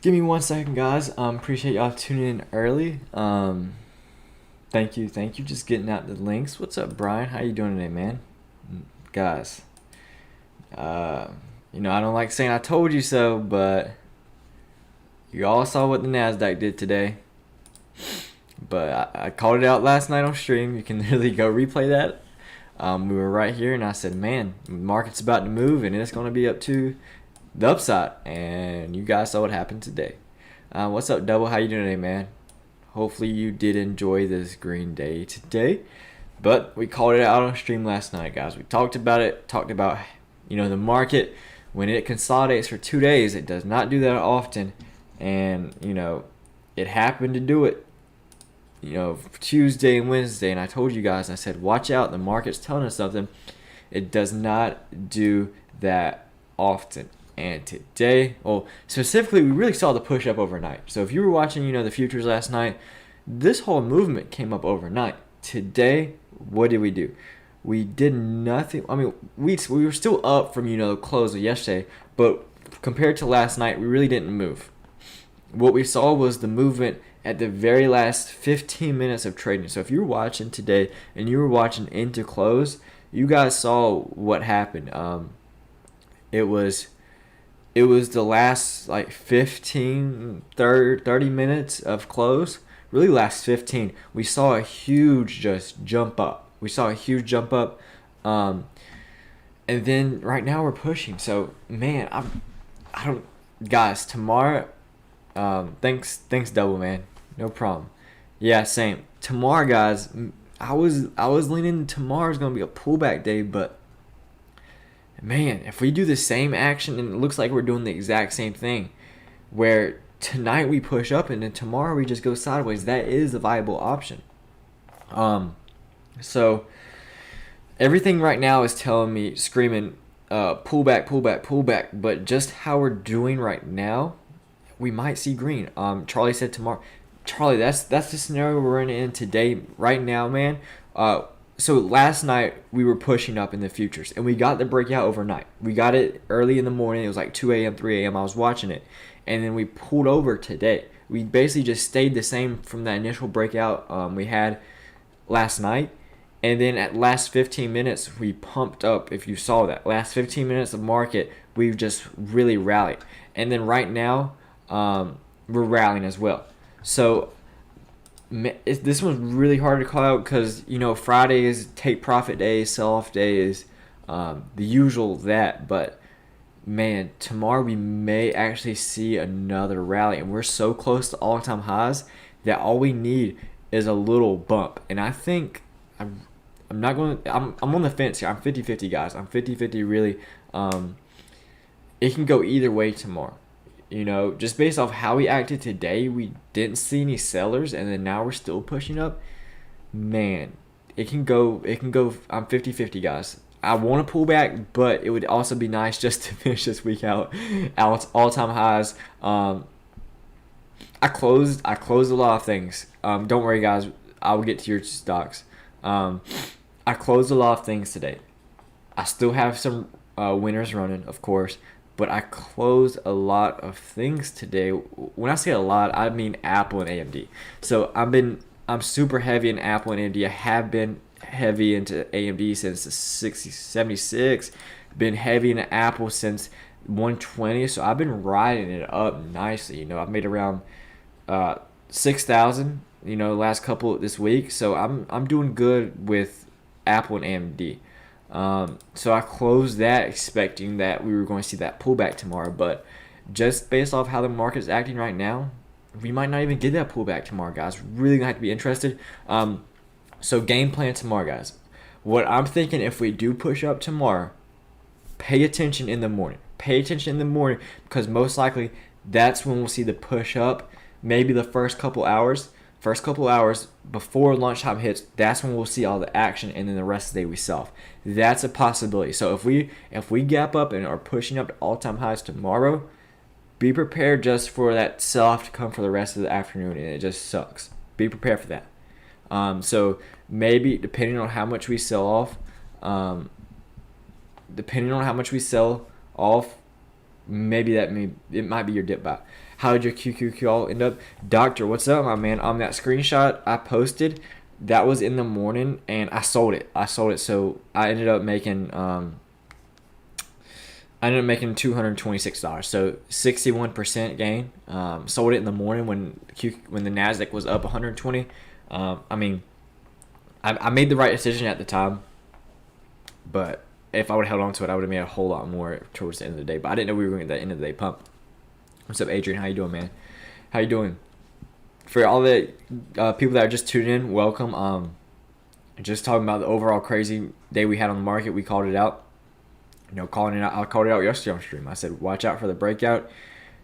Give me 1 second, guys. Appreciate y'all tuning in early. Thank you, thank you. Just getting out the links. What's up, Brian? How you doing today, man? Guys, uh, I don't like saying I told you so, but you all saw what the Nasdaq did today. But I called it out last night on stream. You can literally go replay that. We were right here, and I said, "Man, the market's about to move, and it's going to be up to the upside." And you guys saw what happened today. What's up, Double? How you doing today, man? Hopefully you did enjoy this green day today. But we called it out on stream last night, guys. We talked about it. Talked about the market when it consolidates for 2 days. It does not do that often, and it happened to do it Tuesday and Wednesday, and I told you guys, I said, watch out, the market's telling us something. It does not do that often. And today, well, specifically, we really saw the push up overnight. So if you were watching, the futures last night, this whole movement came up overnight. Today, what did we do? We did nothing. I mean, we were still up from, the close of yesterday, but compared to last night, we really didn't move. What we saw was the movement at the very last 15 minutes of trading. So if you were watching today and you were watching into close, you guys saw what happened. It was the last like 30 minutes of close. Really last 15. We saw a huge just jump up. And then right now we're pushing. So man, I don't guys, tomorrow thanks Double, man. No problem. Yeah, same. Tomorrow, guys, I was leaning tomorrow's gonna be a pullback day, but man, if we do the same action, and it looks like we're doing the exact same thing, where tonight we push up and then tomorrow we just go sideways, that is a viable option. So everything right now is telling me, screaming, pullback, pullback, pullback. But just how we're doing right now, we might see green. Charlie said tomorrow. Charlie, that's the scenario we're running in today, right now, man. So last night we were pushing up in the futures, and we got the breakout overnight. We got it early in the morning. It was like 2 a.m., 3 a.m. I was watching it, and then we pulled over today. We basically just stayed the same from that initial breakout we had last night, and then at last 15 minutes we pumped up. If you saw that last 15 minutes of market, we've just really rallied, and then right now we're rallying as well. So this one's really hard to call out because Friday is take profit day, sell off day is the usual that. But man, tomorrow we may actually see another rally, and we're so close to all-time highs that all we need is a little bump. And I think I'm not going. I'm on the fence here. I'm 50-50, guys. I'm 50-50 really. It can go either way tomorrow. Just based off how we acted today, we didn't see any sellers, and then now we're still pushing up. Man, it can go. I'm 50-50, guys. I want to pull back, but it would also be nice just to finish this week out all-time highs. I closed a lot of things. Don't worry, guys. I will get to your stocks. I closed a lot of things today. I still have some winners running, of course. But I closed a lot of things today. When I say a lot, I mean Apple and AMD. So I'm super heavy in Apple and AMD. I have been heavy into AMD since the 76. Been heavy into Apple since 120. So I've been riding it up nicely. I've made around 6,000. Last couple this week. So I'm doing good with Apple and AMD. So I closed that expecting that we were going to see that pullback tomorrow, but just based off how the market's acting right now, we might not even get that pullback tomorrow, guys. Really gonna have to be interested. So game plan tomorrow, guys. What I'm thinking, if we do push up tomorrow, pay attention in the morning. Pay attention in the morning because most likely that's when we'll see the push up. Maybe the first couple hours before lunchtime hits, that's when we'll see all the action, and then the rest of the day we sell off. That's a possibility. So if we gap up and are pushing up to all-time highs tomorrow, be prepared just for that sell-off to come for the rest of the afternoon, and it just sucks. Be prepared for that. So maybe depending on how much we sell off, maybe it might be your dip buy. How did your QQQ all end up? Doctor, what's up, my man? That screenshot I posted, that was in the morning, and I sold it. So I ended up making $226. So 61% gain. Sold it in the morning when the Nasdaq was up 120. I mean, I made the right decision at the time, but if I would have held on to it, I would have made a whole lot more towards the end of the day. But I didn't know we were going to get that end of the day pump. What's up, Adrian? How you doing, man? How you doing? For all the people that are just tuning in, welcome. Just talking about the overall crazy day we had on the market. We called it out. Calling it out. I called it out yesterday on stream. I said, watch out for the breakout.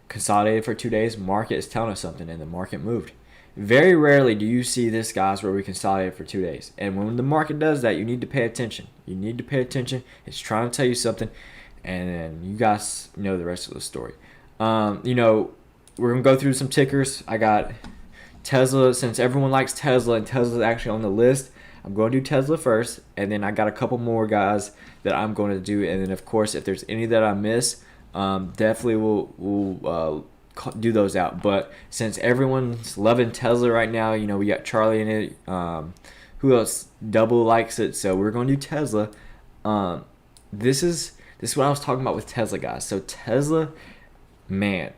Consolidated for 2 days. Market is telling us something, and the market moved. Very rarely do you see this, guys, where we consolidate for 2 days. And when the market does that, you need to pay attention. It's trying to tell you something, and then you guys know the rest of the story. We're going to go through some tickers. I got Tesla. Since everyone likes Tesla, and Tesla's actually on the list, I'm going to do Tesla first, and then I got a couple more guys that I'm going to do. And then, of course, if there's any that I miss, definitely we'll do those out. But since everyone's loving Tesla right now, we got Charlie in it. Who else double likes it? So we're going to do Tesla. This is what I was talking about with Tesla, guys. So Tesla, man,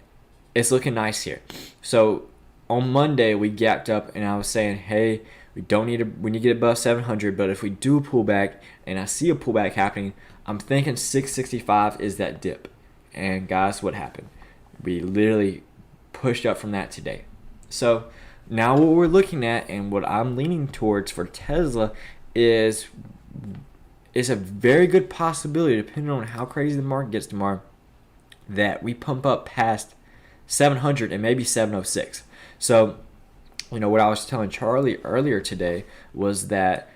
it's looking nice here. So on Monday we gapped up, and I was saying, hey, we need to get above 700. But if we do a pullback, and I see a pullback happening, I'm thinking 665 is that dip. And guys, what happened? We literally pushed up from that today. So now what we're looking at, and what I'm leaning towards for Tesla, is a very good possibility, depending on how crazy the market gets tomorrow, that we pump up past 700 and maybe 706. So, what I was telling Charlie earlier today was that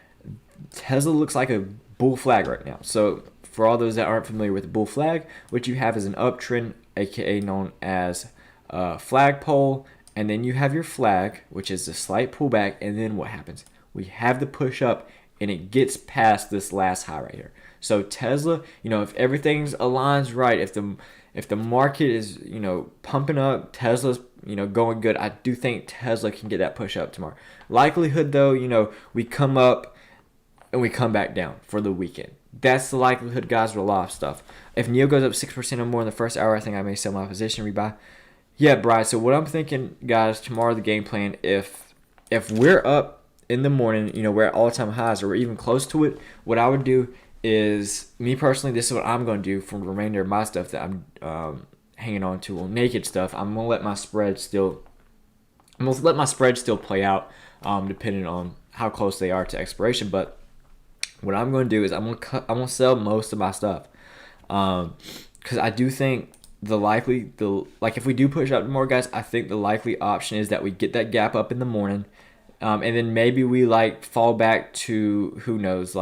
Tesla looks like a bull flag right now. So for all those that aren't familiar with the bull flag, what you have is an uptrend, aka known as a flagpole, and then you have your flag, which is a slight pullback, and then what happens? We have the push up, and it gets past this last high right here. So Tesla, if everything's aligns right, if the market is pumping up, Tesla's going good, I do think Tesla can get that push up tomorrow. Likelihood though, we come up and we come back down for the weekend. That's the likelihood, guys, with a lot of stuff. If NIO goes up 6% or more in the first hour, I think I may sell my position, rebuy. Yeah, Bryce. So what I'm thinking, guys, tomorrow the game plan, if we're up in the morning, we're at all-time highs or we're even close to it, what I would do is, me personally, this is what I'm going to do for the remainder of my stuff that I'm hanging on to, on naked stuff. I'm going to let my spread still play out, depending on how close they are to expiration. But what I'm going to do is I'm going to sell most of my stuff, because I do think if we do push up more, guys, I think the likely option is that we get that gap up in the morning, and then maybe we fall back to, who knows,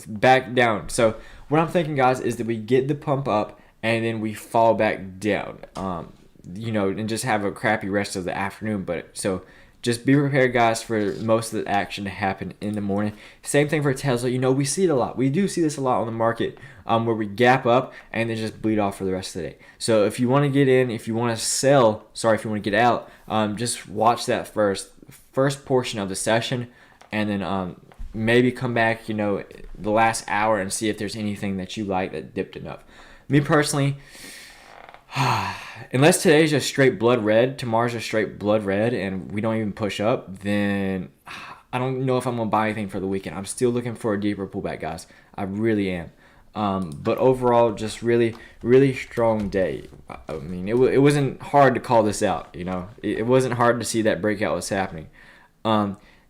back down. So what I'm thinking, guys, is that we get the pump up and then we fall back down, and just have a crappy rest of the afternoon. But so just be prepared, guys, for most of the action to happen in the morning. Same thing for Tesla. We see it a lot. We do see this a lot on the market, where we gap up and then just bleed off for the rest of the day. So if you want to get in, if you want to sell, if you want to get out, just watch that first portion of the session, and then maybe come back, the last hour, and see if there's anything that you like that dipped enough. Me personally, unless today's just straight blood red, tomorrow's just straight blood red, and we don't even push up, then I don't know if I'm going to buy anything for the weekend. I'm still looking for a deeper pullback, guys. I really am. But overall, just really, really strong day. I mean, it wasn't hard to call this out, It wasn't hard to see that breakout was happening.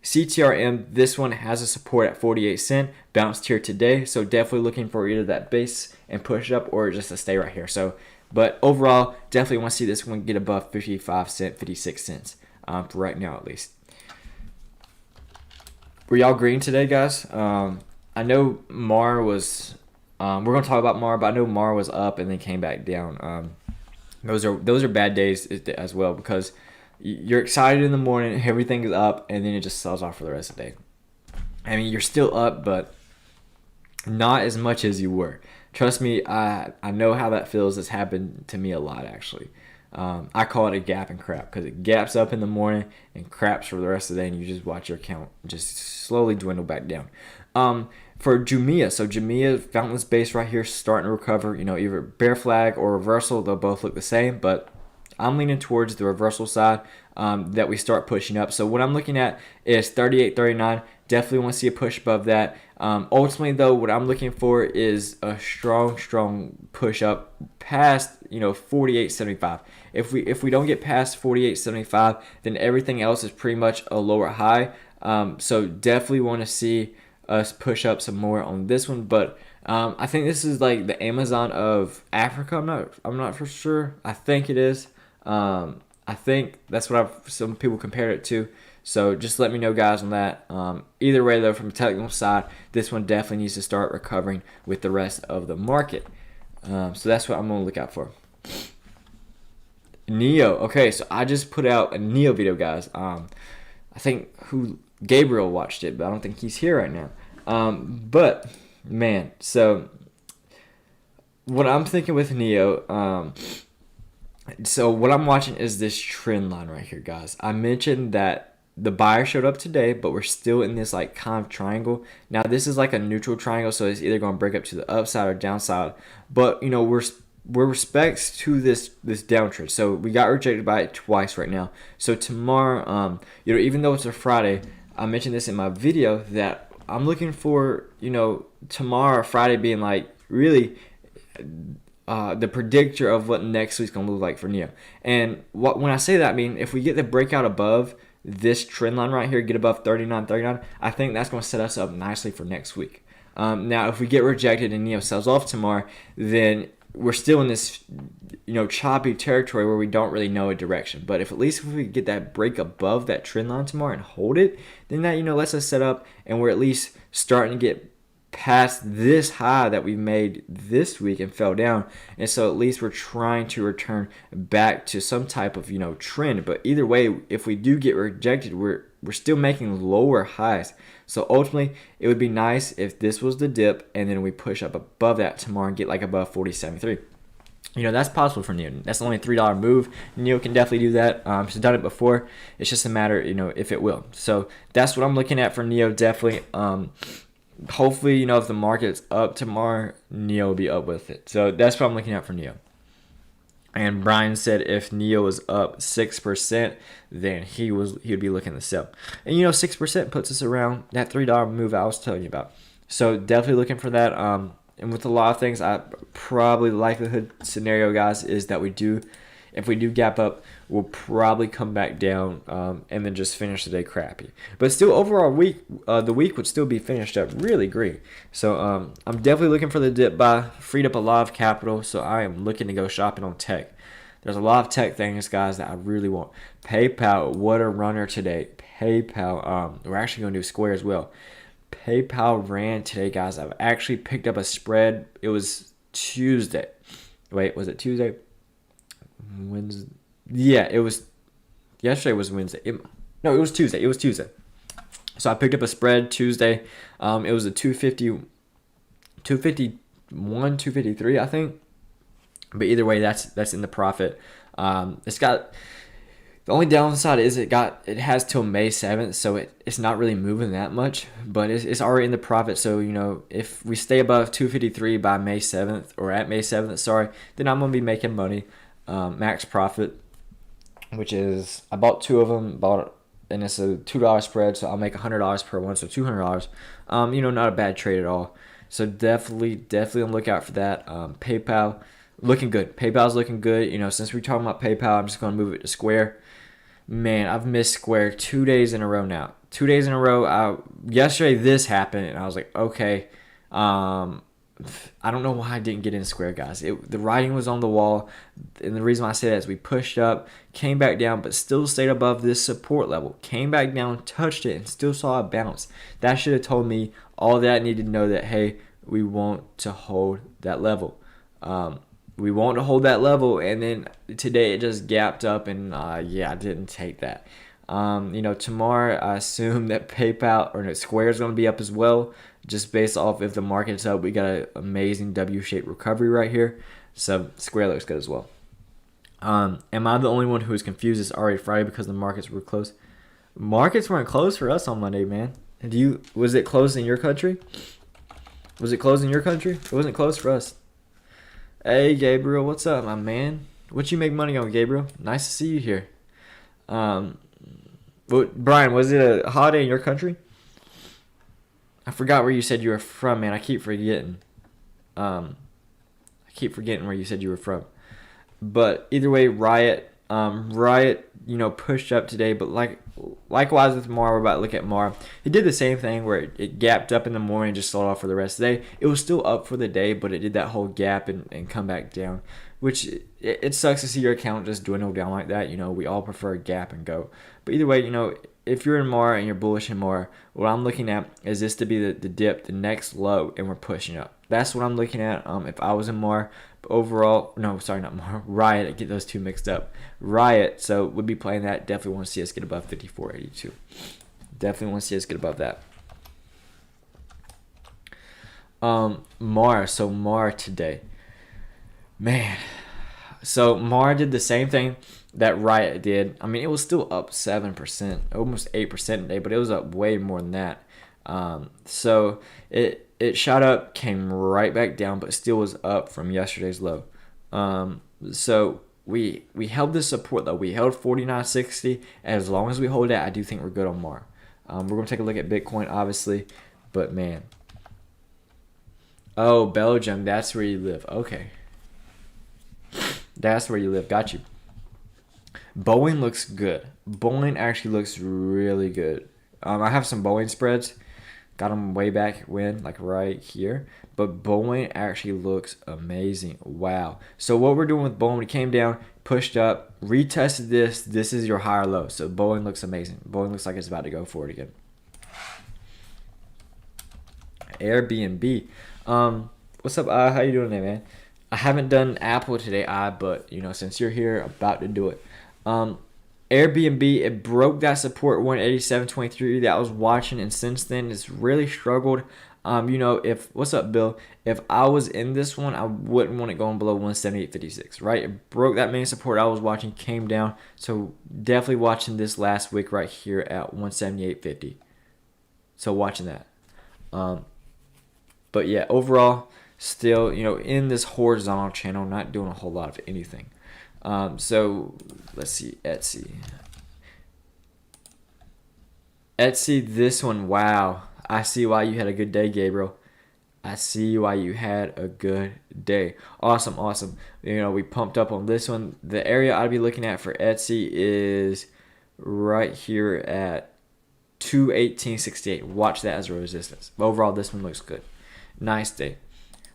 CTRM, this one has a support at 48 cents, bounced here today, so definitely looking for either that base and push up or just to stay right here. So, but overall, definitely want to see this one get above 55 cents, 56 cents, for right now at least. Were y'all green today, guys? I know MAR was, we're going to talk about MAR, but I know MAR was up and then came back down. Those are bad days as well, because you're excited in the morning, everything is up, and then it just sells off for the rest of the day. I mean, you're still up, but not as much as you were. Trust me, I know how that feels. It's happened to me a lot, actually. I call it a gap and crap because it gaps up in the morning and craps for the rest of the day, and you just watch your account just slowly dwindle back down. For Jumia, so Jumia Fountain's base right here starting to recover. Either bear flag or reversal, they'll both look the same, but I'm leaning towards the reversal side, that we start pushing up. So what I'm looking at is 38.39. Definitely want to see a push above that. Ultimately, though, what I'm looking for is a strong push up past 48.75. If we don't get past 48.75, then everything else is pretty much a lower high. So definitely want to see us push up some more on this one, but I think this is like the Amazon of Africa. I'm not for sure. I think it is. I think that's what some people compared it to. So just let me know, guys, on that. Either way, though, from a technical side, this one definitely needs to start recovering with the rest of the market. So that's what I'm going to look out for. Neo. Okay, so I just put out a Neo video, guys. I think Gabriel watched it, but I don't think he's here right now. But, man, so what I'm thinking with Neo, so what I'm watching is this trend line right here, guys. I mentioned that the buyer showed up today, but we're still in this like kind of triangle. Now this is like a neutral triangle, so it's either going to break up to the upside or downside. But we're respects to this downtrend. So we got rejected by it twice right now. So tomorrow, even though it's a Friday, I mentioned this in my video that I'm looking for tomorrow, Friday, being like really the predictor of what next week's gonna look like for Neo. And when I say that, I mean if we get the breakout above this trend line right here, get above 39.39, I think that's going to set us up nicely for next week. Now, if we get rejected and Neo sells off tomorrow, then we're still in this choppy territory where we don't really know a direction. But at least if we get that break above that trend line tomorrow and hold it, then that lets us set up, and we're at least starting to get past this high that we made this week and fell down. And so at least we're trying to return back to some type of trend. But either way, if we do get rejected, we're still making lower highs. So ultimately, it would be nice if this was the dip and then we push up above that tomorrow and get like above 40.73. That's possible for Neo. That's only a $3 move. Neo can definitely do that. She's done it before. It's just a matter, if it will. So that's what I'm looking at for Neo, definitely. Hopefully, if the market's up tomorrow, Neo will be up with it. So that's what I'm looking at for Neo. And Brian said if Neo was up 6%, then he would be looking to sell. And 6% puts us around that $3 move I was telling you about. So definitely looking for that. And with a lot of things, probably the likelihood scenario, guys, is that if we do gap up, we'll probably come back down and then just finish the day crappy. But still, overall the week would still be finished up really great. So I'm definitely looking for the dip buy. Freed up a lot of capital, so I am looking to go shopping on tech. There's a lot of tech things, guys, that I really want. PayPal, what a runner today. PayPal, we're actually going to do Square as well. PayPal ran today, guys. I've actually picked up a spread. It was Tuesday. Wait, was it Tuesday? Wednesday. Yeah, it was. Yesterday was Wednesday. It was Tuesday. It was Tuesday. So I picked up a spread Tuesday. It was a 251, 253, I think. But either way, that's in the profit. It's got. The only downside is it has till May 7th, so it's not really moving that much, but it's already in the profit. So, if we stay above 253 by May 7th, or at May 7th, sorry, then I'm going to be making money. Max profit, which is, I bought two of them, and it's a $2 spread, so I'll make $100 per one, so $200. Not a bad trade at all. So definitely on the lookout for that. PayPal, looking good. PayPal's looking good. Since we're talking about PayPal, I'm just going to move it to Square. Man, I've missed Square 2 days in a row now. 2 days in a row. Yesterday this happened, and I was like, okay. I don't know why I didn't get in Square, guys. The writing was on the wall, and the reason why I say that is we pushed up, came back down, but still stayed above this support level. Came back down, touched it, and still saw a bounce. That should have told me all that I needed to know that, hey, we want to hold that level. We want to hold that level, and then today it just gapped up, and I didn't take that. Tomorrow I assume that PayPal or Square is going to be up as well, just based off if the market's up. We got an amazing W-shaped recovery right here, so Square looks good as well. Am I the only one who is confused? It's already Friday because the markets were closed. Markets weren't closed for us on Monday, man. Was it closed in your country? Was it closed in your country? It wasn't closed for us. Hey, Gabriel, what's up, my man? What you make money on, Gabriel? Nice to see you here. Um, Brian, was it a holiday in your country? I forgot where you said you were from, man. I keep forgetting. I keep forgetting where you said you were from. But either way, Riot, pushed up today. But likewise with Mar, we're about to look at Mar. It did the same thing where it gapped up in the morning, just sold off for the rest of the day. It was still up for the day, but it did that whole gap and come back down, which it sucks to see your account just dwindle down like that. We all prefer a gap and go. But either way, if you're in Mar and you're bullish in Mar, what I'm looking at is this to be the dip, the next low, and we're pushing up. That's what I'm looking at. If I was in Mar, but overall, no, sorry, not Mar, Riot. I get those two mixed up. Riot. So we'll be playing that. Definitely want to see us get above 54.82. Definitely want to see us get above that. Mar. So Mar today, man. So Mar did the same thing that Riot did. I mean, it was still up 7%, almost 8% today, but it was up way more than that. So it shot up, came right back down, but still was up from yesterday's low. So we held this support though. We held 49.60. As long as we hold that, I do think we're good on Mar. We're gonna take a look at Bitcoin, obviously, but man. Oh, Belgium, that's where you live. Okay, that's where you live. Got you. Boeing looks good. Boeing actually looks really good. I have some Boeing spreads. Got them way back when, like right here. But Boeing actually looks amazing. Wow. So what we're doing with Boeing, we came down, pushed up, retested this. This is your higher low. So Boeing looks amazing. Boeing looks like it's about to go for it again. Airbnb. What's up, how you doing today, man? I haven't done Apple today, but since you're here, about to do it. Airbnb, it broke that support 187.23 that I was watching, and since then it's really struggled. If what's up, Bill? If I was in this one, I wouldn't want it going below 178.56, right? It broke that main support I was watching, came down. So definitely watching this last week right here at 178.50. So watching that. But yeah, overall, still, in this horizontal channel, not doing a whole lot of anything. So let's see, Etsy. This one, wow. I see why you had a good day, Gabriel. I see why you had a good day. Awesome. We pumped up on this one. The area I'd be looking at for Etsy is right here at 218.68. Watch that as a resistance. Overall, this one looks good. Nice day.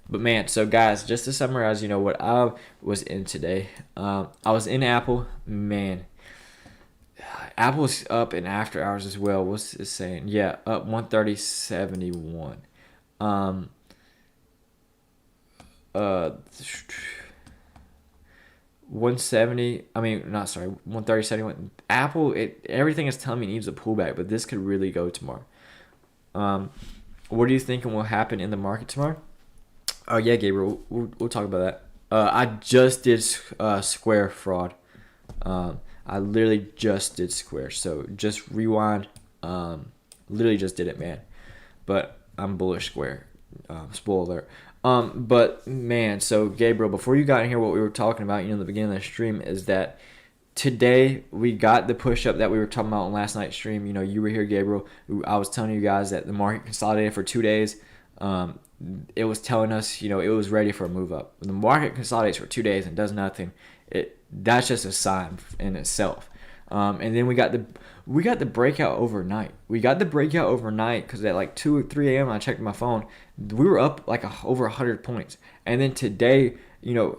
But man, so guys, just to summarize, what I was in today. I was in Apple. Man, Apple's up in after hours as well. What's it saying? Yeah, up 130.71. 170. I mean, not sorry, 130.71. Apple, everything is telling me it needs a pullback, but this could really go tomorrow. What are you thinking will happen in the market tomorrow? Oh yeah, Gabriel, we'll talk about that. I just did Square fraud. I literally just did Square, so just rewind. Literally just did it, man. But I'm bullish Square. Spoiler alert. But man, so Gabriel, before you got in here, what we were talking about, in the beginning of the stream, is that today we got the push up that we were talking about on last night's stream. You were here, Gabriel. I was telling you guys that the market consolidated for 2 days. It was telling us, it was ready for a move up. When the market consolidates for 2 days and does nothing, that's just a sign in itself. And then we got the breakout overnight. We got the breakout overnight because at like 2 or 3 a.m. I checked my phone. We were up like over 100 points. And then today,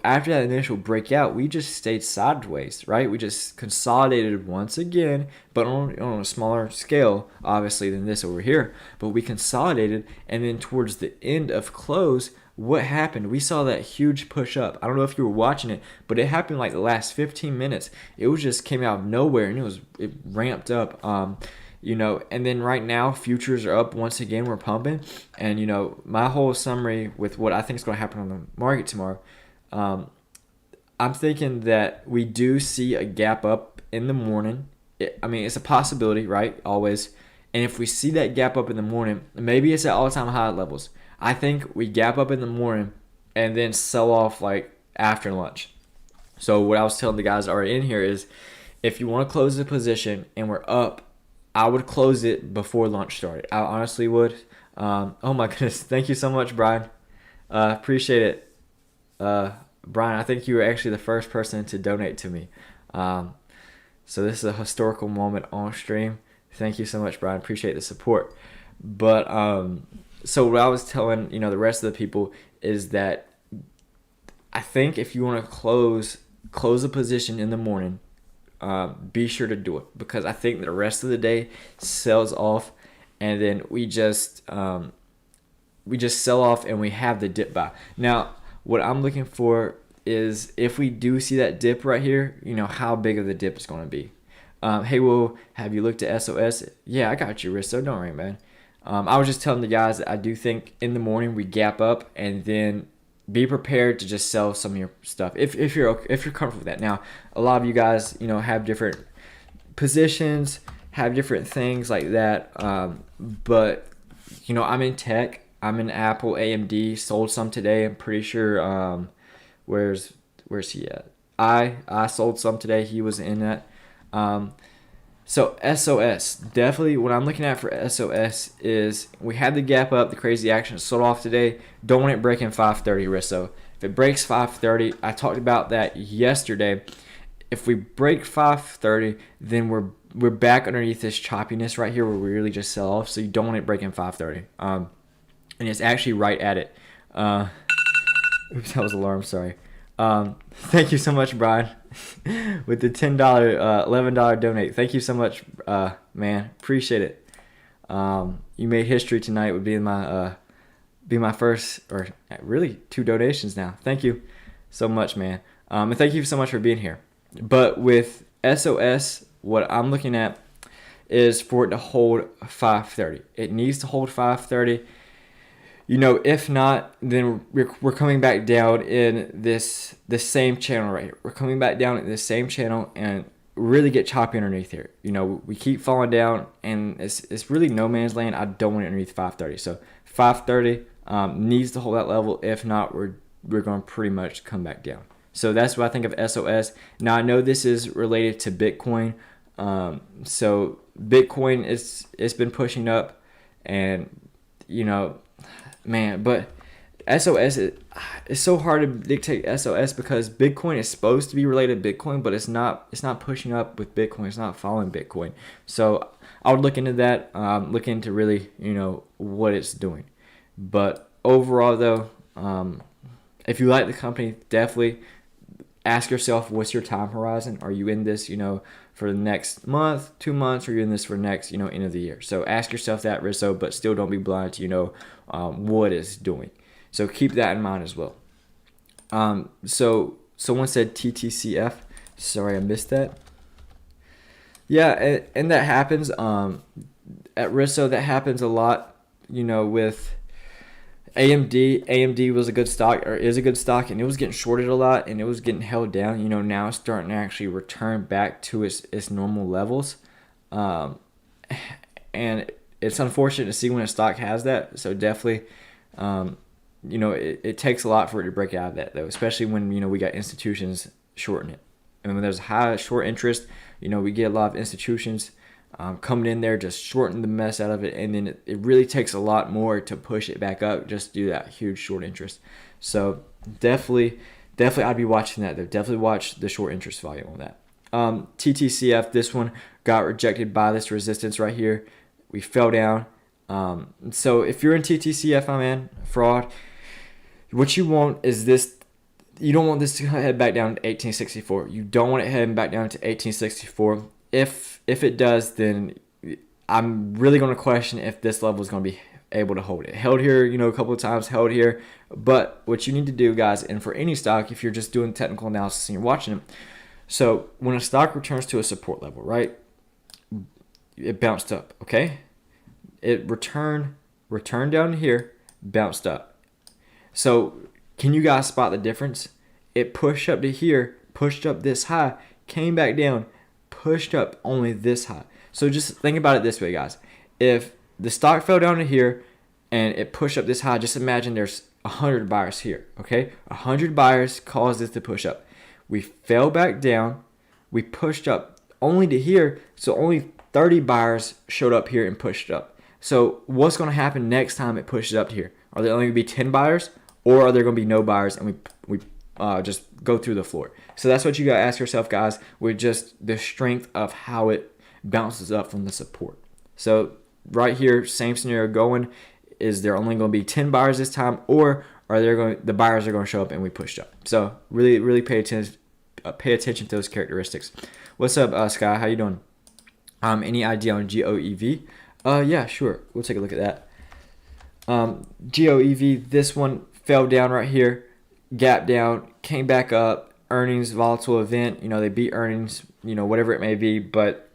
after that initial breakout, we just stayed sideways, right? We just consolidated once again, but on a smaller scale, obviously, than this over here. But we consolidated, and then towards the end of close, what happened? We saw that huge push up. I don't know if you were watching it, but it happened like the last 15 minutes. It was just came out of nowhere, and it ramped up. And then right now, futures are up once again. We're pumping, and my whole summary with what I think is going to happen on the market tomorrow. I'm thinking that we do see a gap up in the morning. I mean, it's a possibility, right? Always. And if we see that gap up in the morning, maybe it's at all-time high levels. I think we gap up in the morning and then sell off like after lunch. So what I was telling the guys that are in here is, if you want to close the position and we're up, I would close it before lunch started. I honestly would. Oh my goodness! Thank you so much, Brian. Appreciate it. Brian, I think you were actually the first person to donate to me. Um, so this is a historical moment on stream. Thank you so much, Brian. Appreciate the support. But so what I was telling the rest of the people is that I think if you want to close a position in the morning, be sure to do it, because I think the rest of the day sells off, and then we just sell off and we have the dip buy. Now, what I'm looking for is, if we do see that dip right here, how big of the dip is going to be. Hey, Will, have you looked at SOS? Yeah, I got you, Risto. Don't worry, man. I was just telling the guys that I do think in the morning we gap up, and then be prepared to just sell some of your stuff if you're comfortable with that. Now, a lot of you guys, have different positions, have different things like that. But I'm in tech. I'm in Apple, AMD. Sold some today. I'm pretty sure. Where's he at? I sold some today. He was in that. So SOS, definitely what I'm looking at for SOS is, we had the gap up, the crazy action sold off today. Don't want it breaking 530, Risso. If it breaks 530, I talked about that yesterday. If we break 530, then we're back underneath this choppiness right here where we really just sell off. So you don't want it breaking 530. And it's actually right at it. Oops, that was alarm. Sorry. Thank you so much, Brian, with the $10, $11 donate. Thank you so much, man. Appreciate it. You made history tonight with being my first, or really 2 donations now. Thank you so much, man. And thank you so much for being here. But with SOS, what I'm looking at is for it to hold 530. It needs to hold 530. If not, then we're coming back down in this same channel right here. We're coming back down in this same channel and really get choppy underneath here. We keep falling down, and it's really no man's land. I don't want it underneath 530. So 530 needs to hold that level. If not, we're going to pretty much come back down. So that's what I think of SOS. Now, I know this is related to Bitcoin. So Bitcoin it's been pushing up, and man, but SOS it's so hard to dictate SOS, because Bitcoin is supposed to be related to Bitcoin, but it's not pushing up with Bitcoin. It's not following Bitcoin. So I would look into that, look into really what it's doing. But overall though, if you like the company, definitely ask yourself, what's your time horizon? Are you in this for the next month, 2 months, or are you in this for next end of the year? So ask yourself that, Risso, but still don't be blind to what it's doing. So keep that in mind as well. So someone said TTCF. Sorry, I missed that. Yeah, and that happens. At Risso, that happens a lot. With AMD was a good stock, or is a good stock, and it was getting shorted a lot, and it was getting held down. Now it's starting to actually return back to its normal levels. And it's unfortunate to see when a stock has that. So definitely, it takes a lot for it to break out of that, though, especially when, we got institutions shorting it. And when there's high short interest, we get a lot of institutions coming in there, just shorten the mess out of it. And then it really takes a lot more to push it back up, just do that huge short interest. So definitely I'd be watching that, though. Definitely watch the short interest volume on that. TTCF, this one got rejected by this resistance right here. We fell down. So if you're in TTCF, my man, fraud, what you want is this. You don't want this to head back down to 1864. You don't want it heading back down to 1864. If it does, then I'm really going to question if this level is going to be able to hold it. Held here, a couple of times, held here. But what you need to do, guys, and for any stock, if you're just doing technical analysis and you're watching it, so when a stock returns to a support level, right, it bounced up, okay? It returned down here, bounced up. So can you guys spot the difference? it pushed up to here, pushed up this high, came back down, pushed up only this high. So just think about it this way, guys. If the stock fell down to here and it pushed up this high, just imagine there's 100 buyers here, okay? 100 buyers caused this to push up. We fell back down, we pushed up only to here, so only 30 buyers showed up here and pushed up. So what's going to happen next time it pushes up to here? Are there only going to be 10 buyers, or are there going to be no buyers and we just go through the floor? So that's what you got to ask yourself, guys, with just the strength of how it bounces up from the support. So right here, same scenario going. Is there only going to be 10 buyers this time, or are the buyers are going to show up and we pushed up? So really pay attention to those characteristics. What's up, Sky? How you doing? Any idea on GOEV? Yeah, sure. We'll take a look at that. GOEV, this one fell down right here, gap down, came back up. Earnings, volatile event. They beat earnings. Whatever it may be, but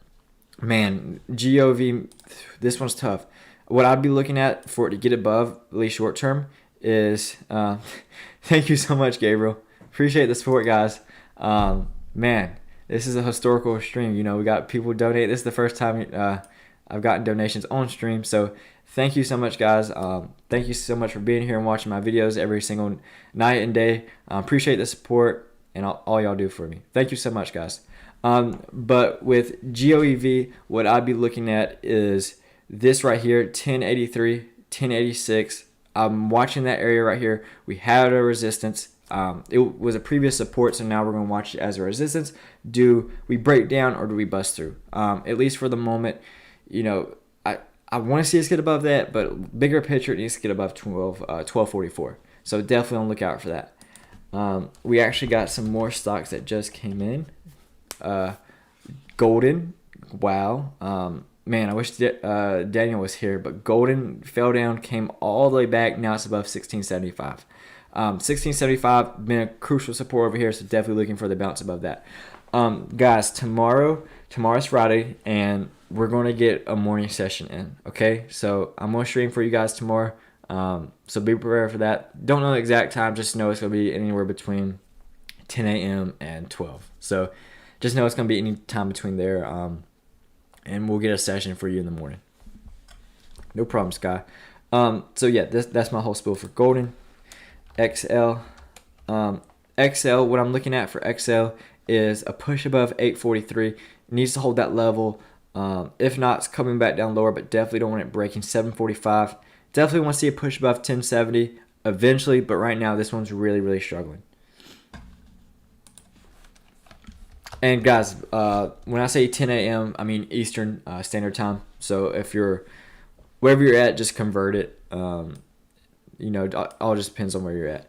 man, GOV, this one's tough. What I'd be looking at for it to get above, at least short term, is thank you so much, Gabriel. Appreciate the support, guys. Man, this is a historical stream. We got people donate. This is the first time I've gotten donations on stream. So thank you so much, guys. Thank you so much for being here and watching my videos every single night and day. Appreciate the support and all y'all do for me. Thank you so much, guys. But with GOEV, what I'd be looking at is this right here, 1083, 1086. I'm watching that area right here. We had a resistance. It was a previous support, so now we're going to watch it as a resistance. Do we break down or do we bust through? At least for the moment, I want to see us get above that, but bigger picture, it needs to get above 1244. So definitely on the lookout for that. We actually got some more stocks that just came in. Golden, wow. Man, I wish Daniel was here, but Golden fell down, came all the way back. Now it's above 1675. 1675 been a crucial support over here, so definitely looking for the bounce above that. Guys, tomorrow's Friday, and we're going to get a morning session in, okay? So I'm going to stream for you guys tomorrow, so be prepared for that. Don't know the exact time, just know it's going to be anywhere between 10 a.m. and 12. So just know it's going to be any time between there, and we'll get a session for you in the morning. No problem, Sky. So yeah, that's my whole spiel for Golden. XL. XL, what I'm looking at for XL is a push above 843. It needs to hold that level. If not, it's coming back down lower, but definitely don't want it breaking 745. Definitely want to see a push above 1070 eventually, but right now this one's really struggling. And guys, when I say 10 a.m., I mean Eastern Standard Time. So if you're wherever you're at, just convert it. All just depends on where you're at.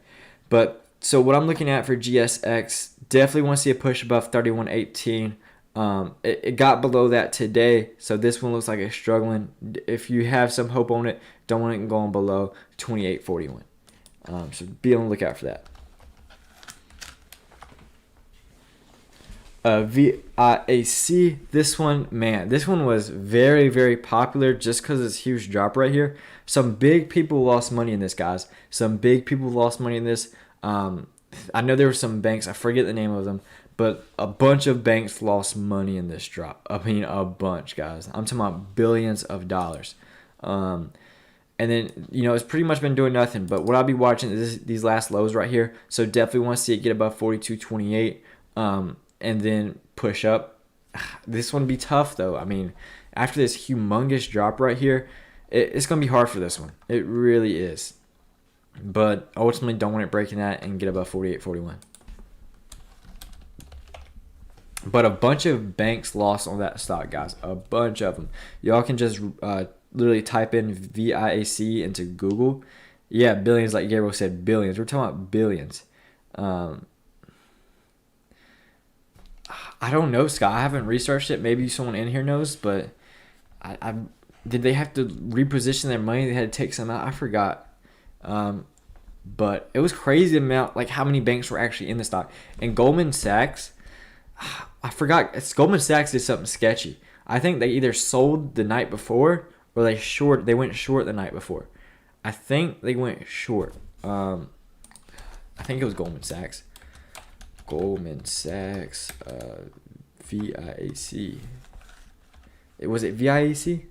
But so what I'm looking at for GSX, definitely want to see a push above 3118. It got below that today, so this one looks like it's struggling. If you have some hope on it, don't want it going below 2841. So be on the lookout for that. VIAC, this one was very popular just because it's a huge drop right here. Some big people lost money in this, guys. Some big people lost money in this. I know there were some banks, I forget the name of them, but a bunch of banks lost money in this drop. I mean, a bunch, guys. I'm talking about billions of dollars. And then, it's pretty much been doing nothing. But what I'll be watching is these last lows right here. So definitely want to see it get above 42.28. And then push up. This one be tough, though. I mean, after this humongous drop right here, it's going to be hard for this one. It really is. But ultimately, don't want it breaking that and get above 48.41. But a bunch of banks lost on that stock, guys. A bunch of them. Y'all can just literally type in VIAC into Google. Yeah, billions, like Gabriel said, billions. We're talking about billions. I don't know, Scott. I haven't researched it. Maybe someone in here knows, but I did they have to reposition their money? They had to take some out. I forgot. But it was crazy amount, like how many banks were actually in the stock. And Goldman Sachs, I forgot. Goldman Sachs did something sketchy. I think they either sold the night before or they went short the night before. I think they went short. I think it was Goldman Sachs. Goldman Sachs, VIAC. Was it VIAC?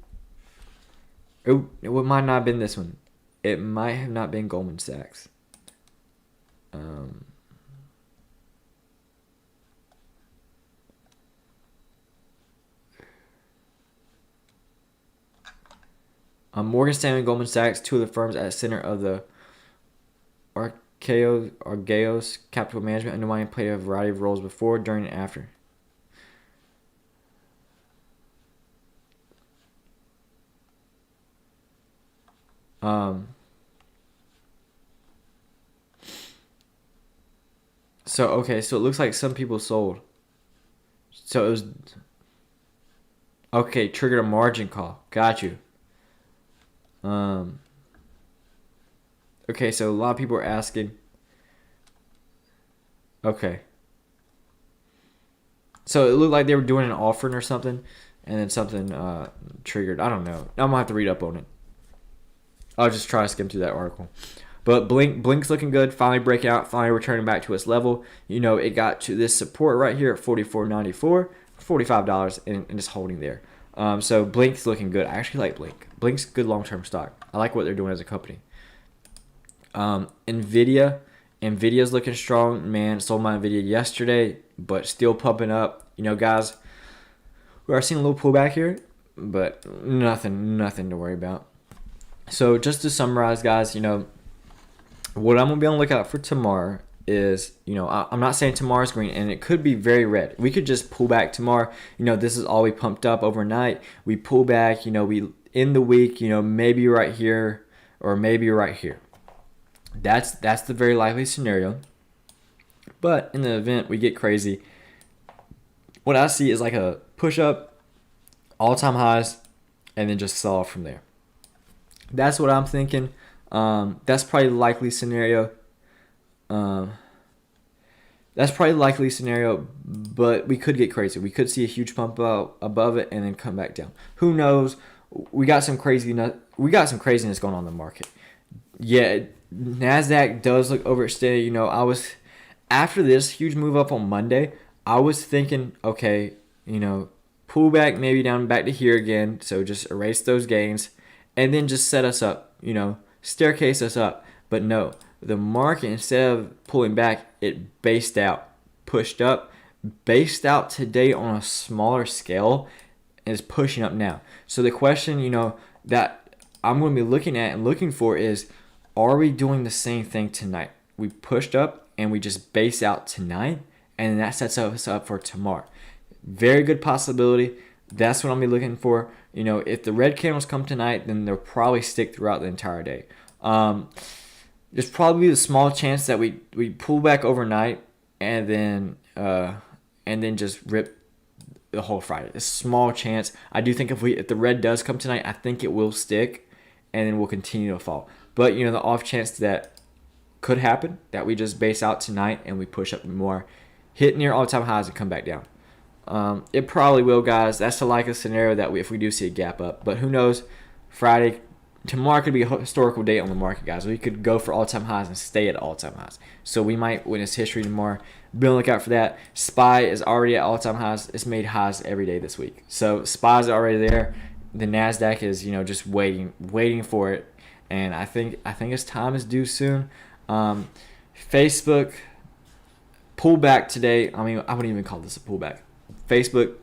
It might not have been this one. It might have not been Goldman Sachs. Morgan Stanley and Goldman Sachs, two of the firms at the center of the Argaos capital management underwriting, played a variety of roles before, during, and after. So it looks like some people sold. So it was triggered a margin call. Got you. Okay, so a lot of people are asking. Okay. So it looked like they were doing an offering or something, and then something triggered. I don't know. I'm gonna have to read up on it. I'll just try to skim through that article. But Blink's looking good. Finally breaking out. Finally returning back to its level. It got to this support right here at $44.94, $45, and it's holding there. So Blink's looking good. I actually like Blink. Blink's a good long-term stock. I like what they're doing as a company. Nvidia's looking strong. Man, sold my Nvidia yesterday, but still pumping up. Guys, we are seeing a little pullback here, but nothing to worry about. So just to summarize, guys, what I'm going to be on the lookout for tomorrow is, I'm not saying tomorrow's green, and it could be very red. We could just pull back tomorrow. This is all we pumped up overnight. We pull back, we end the week, maybe right here or maybe right here. That's the very likely scenario. But in the event we get crazy, what I see is like a push up, all-time highs, and then just sell off from there. That's what I'm thinking. That's probably the likely scenario. But we could get crazy. We could see a huge pump out above it and then come back down. Who knows? We got some craziness going on in the market. Yeah, NASDAQ does look overextended. After this huge move up on Monday, I was thinking, okay, pull back maybe down back to here again. So just erase those gains and then just set us up, staircase us up. But no, the market, instead of pulling back, it based out, pushed up, based out today on a smaller scale, and is pushing up now. So the question, that I'm going to be looking at and looking for is, are we doing the same thing tonight? We pushed up and we just base out tonight, and that sets us up for tomorrow. Very good possibility. That's what I'm going to be looking for. If the red candles come tonight, then they'll probably stick throughout the entire day. There's probably a small chance that we pull back overnight and then just rip the whole Friday. A small chance. I do think if the red does come tonight, I think it will stick and then we'll continue to fall. But the off chance that could happen, that we just base out tonight and we push up more, hit near all-time highs and come back down. It probably will, guys. That's the likely scenario that if we do see a gap up. But who knows? Tomorrow could be a historical date on the market, guys. We could go for all-time highs and stay at all-time highs. So we might witness history tomorrow. Be on the lookout for that. SPY is already at all-time highs. It's made highs every day this week. So SPY's already there. The NASDAQ is, just waiting for it. And I think its time is due soon. Facebook pullback today. I mean, I wouldn't even call this a pullback. Facebook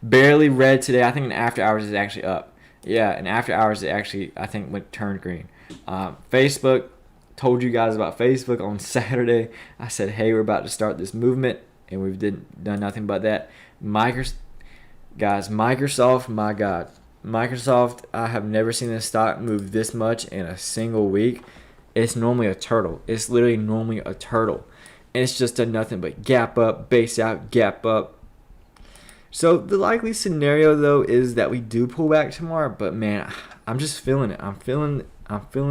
barely red today. I think in after hours is actually up. Yeah, in after hours it actually, I think, turned green. Facebook, told you guys about Facebook on Saturday. I said, hey, we're about to start this movement, and we've done nothing but that. Microsoft, my God. Microsoft, I have never seen this stock move this much in a single week. It's normally a turtle. It's literally normally a turtle. And it's just done nothing but gap up, base out, gap up. So the likely scenario, though, is that we do pull back tomorrow. But, man, I'm just feeling it. I'm feeling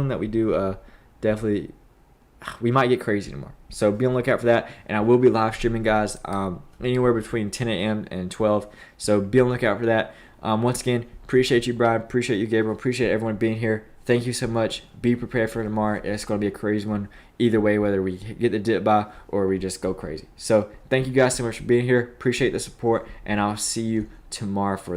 that we do definitely – we might get crazy tomorrow. So be on the lookout for that. And I will be live streaming, guys, anywhere between 10 a.m. and 12. So be on the lookout for that. Once again, appreciate you, Brian. Appreciate you, Gabriel. Appreciate everyone being here. Thank you so much. Be prepared for tomorrow. It's going to be a crazy one. Either way, whether we get the dip by or we just go crazy. So thank you guys so much for being here. Appreciate the support, and I'll see you tomorrow for